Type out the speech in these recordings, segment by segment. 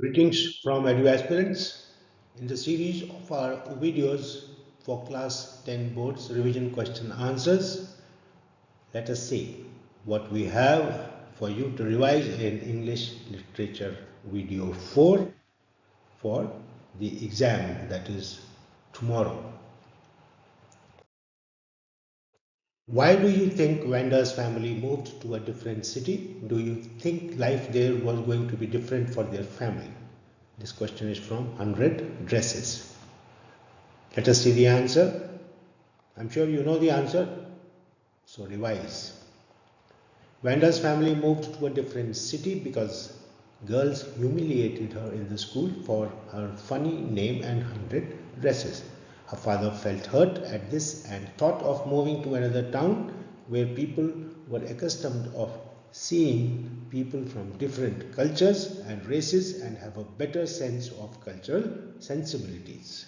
Greetings from Edu aspirants. In the series of our videos for class 10 boards revision question answers, let us see what we have for you to revise in English literature video 4 for the exam that is tomorrow. Why do you think Vanda's family moved to a different city? Do you think life there was going to be different for their family? This question is from 100 Dresses. Let us see the answer. I'm sure you know the answer, so revise. Vanda's family moved to a different city because girls humiliated her in the school for her funny name and 100 dresses. Her father felt hurt at this and thought of moving to another town where people were accustomed of seeing people from different cultures and races and have a better sense of cultural sensibilities.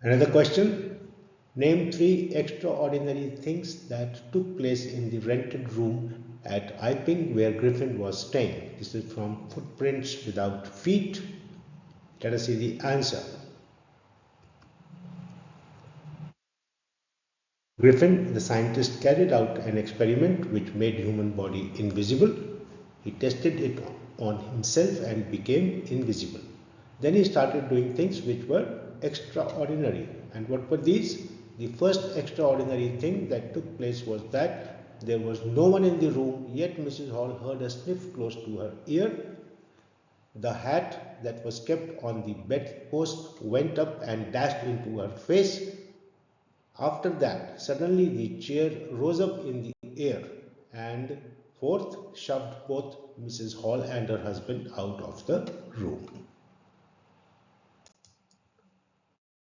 Another question. Name 3 extraordinary things that took place in the rented room at Iping where Griffin was staying. This is from Footprints Without Feet. Let us see the answer. Griffin, the scientist, carried out an experiment which made human body invisible. He tested it on himself and became invisible. Then he started doing things which were extraordinary. And what were these? The first extraordinary thing that took place was that there was no one in the room, yet Mrs. Hall heard a sniff close to her ear. The hat that was kept on the bedpost went up and dashed into her face. After that, suddenly the chair rose up in the air and fourth shoved both Mrs. Hall and her husband out of the room.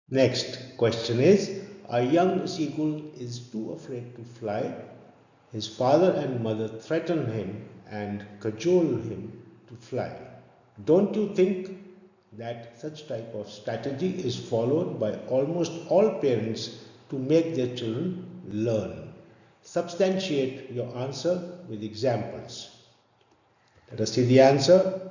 Next question is, a young seagull is too afraid to fly. His father and mother threaten him and cajole him to fly. Don't you think that such type of strategy is followed by almost all parents to make their children learn? Substantiate your answer with examples. Let us see the answer.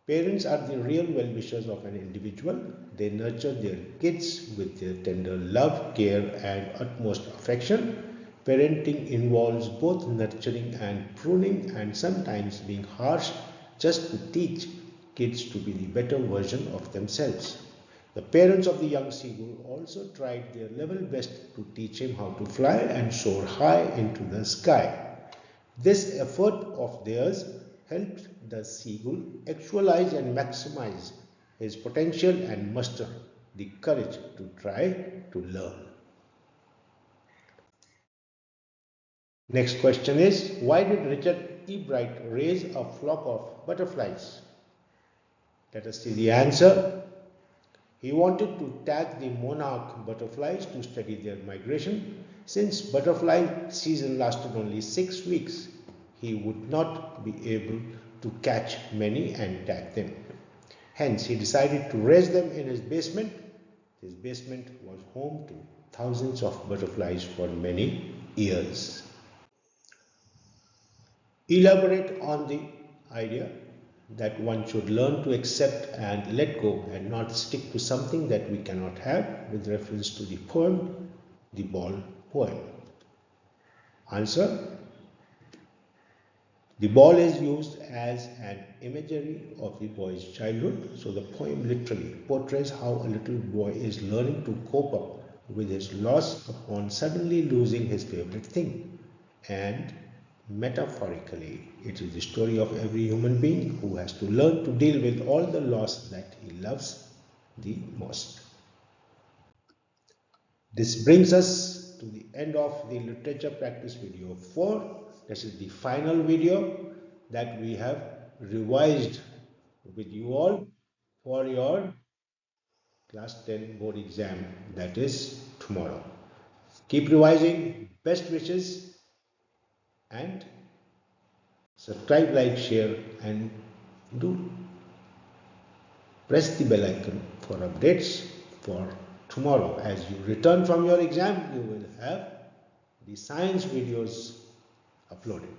Parents are the real well-wishers of an individual. They nurture their kids with their tender love, care, and utmost affection. Parenting involves both nurturing and pruning and sometimes being harsh just to teach kids to be the better version of themselves. The parents of the young seagull also tried their level best to teach him how to fly and soar high into the sky. This effort of theirs helped the seagull actualize and maximize his potential and muster the courage to try to learn. Next question is, why did Richard E. Bright raise a flock of butterflies? Let us see the answer. He wanted to tag the monarch butterflies to study their migration. Since butterfly season lasted only 6 weeks, he would not be able to catch many and tag them. Hence, he decided to raise them in his basement. His basement was home to thousands of butterflies for many years. Elaborate on the idea that one should learn to accept and let go and not stick to something that we cannot have with reference to the poem, the Ball poem. Answer. The ball is used as an imagery of the boy's childhood, so the poem literally portrays how a little boy is learning to cope up with his loss upon suddenly losing his favorite thing. And metaphorically, it is the story of every human being who has to learn to deal with all the loss that he loves the most. This brings us to the end of the literature practice video 4. This is the final video that we have revised with you all for your class 10 board exam, that is tomorrow. Keep revising. Best wishes, and subscribe, like, share, and do press the bell icon for updates for tomorrow. As you return from your exam, you will have the science videos uploaded.